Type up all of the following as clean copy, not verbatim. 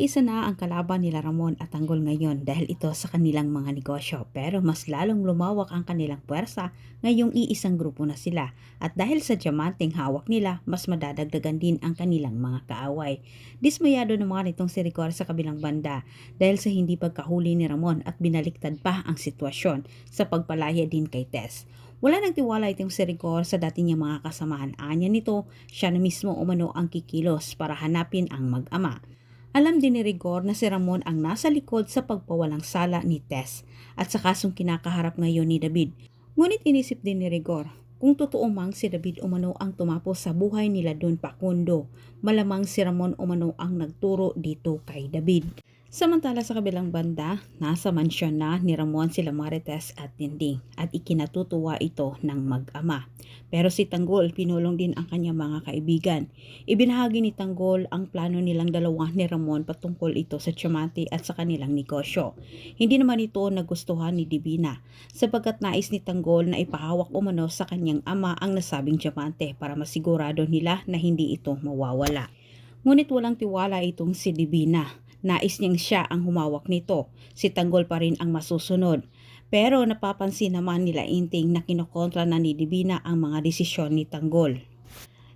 Mag-isa na ang kalaban nila Ramon at Tanggol ngayon dahil ito sa kanilang mga negosyo, pero mas lalong lumawak ang kanilang puwersa ngayong iisang grupo na sila, at dahil sa diamanteng hawak nila mas madadagdagan din ang kanilang mga kaaway. Dismayado naman itong si Rigor sa kabilang banda dahil sa hindi pagkahuli ni Ramon at binaliktad pa ang sitwasyon sa pagpalaya din kay Tess. Wala nang tiwala itong si Rigor sa dati niyang mga kasamahan. Anya nito, siya na mismo umano ang kikilos para hanapin ang mag-ama. Alam din ni Rigor na si Ramon ang nasa likod sa pagpawalang sala ni Tess at sa kasong kinakaharap ngayon ni David. Ngunit inisip din ni Rigor, kung totoo mang si David umano ang tumapos sa buhay nila Don Facundo, malamang si Ramon umano ang nagturo dito kay David. Samantala sa kabilang banda, nasa mansyon na ni Ramon sila Marites at Dingding at ikinatutuwa ito ng mag-ama. Pero si Tanggol pinulong din ang kanyang mga kaibigan. Ibinahagi ni Tanggol ang plano nilang dalawa ni Ramon patungkol ito sa tiyamante at sa kanilang negosyo. Hindi naman ito nagustuhan ni Divina sapagkat nais ni Tanggol na ipahawak umano sa kanyang ama ang nasabing tiyamante para masigurado nila na hindi ito mawawala. Ngunit walang tiwala itong si Divina. Nais niyang siya ang humawak nito, si Tanggol pa rin ang masusunod. Pero napapansin naman nila Inting na kinokontra na ni Divina ang mga desisyon ni Tanggol.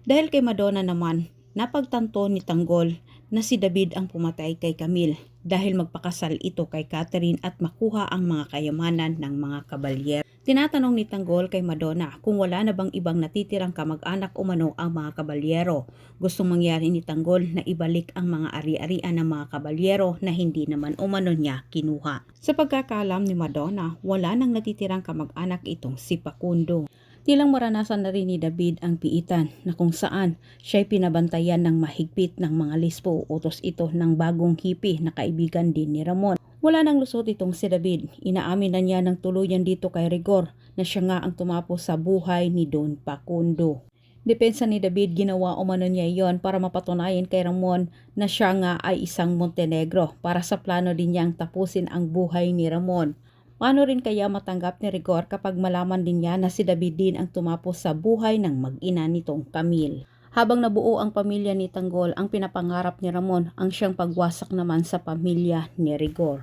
Dahil kay Madonna naman, napagtanto ni Tanggol na si David ang pumatay kay Camille dahil magpakasal ito kay Catherine at makuha ang mga kayamanan ng mga kabalyero. Tinatanong ni Tanggol kay Madonna kung wala na bang ibang natitirang kamag-anak umano ang mga kabalyero. Gustong mangyari ni Tanggol na ibalik ang mga ari-arian ng mga kabalyero na hindi naman umano niya kinuha. Sa pagkakaalam ni Madonna, wala nang natitirang kamag-anak itong si Facundo. Tilang maranasan na rin ni David ang piitan na kung saan siya'y pinabantayan ng mahigpit ng mga lispo, utos ito ng bagong hippie na kaibigan din ni Ramon. Wala nang lusot itong si David. Inaamin na niya ng tuluyan dito kay Rigor na siya nga ang tumapos sa buhay ni Don Facundo. Depensa ni David, ginawa umano niya iyon para mapatunayan kay Ramon na siya nga ay isang Montenegro para sa plano din niyang tapusin ang buhay ni Ramon. Paano rin kaya matanggap ni Rigor kapag malaman din niya na si David din ang tumapos sa buhay ng mag-ina nitong Camille? Habang nabuo ang pamilya ni Tanggol, ang pinapangarap ni Ramon ang siyang pagwasak naman sa pamilya ni Rigor.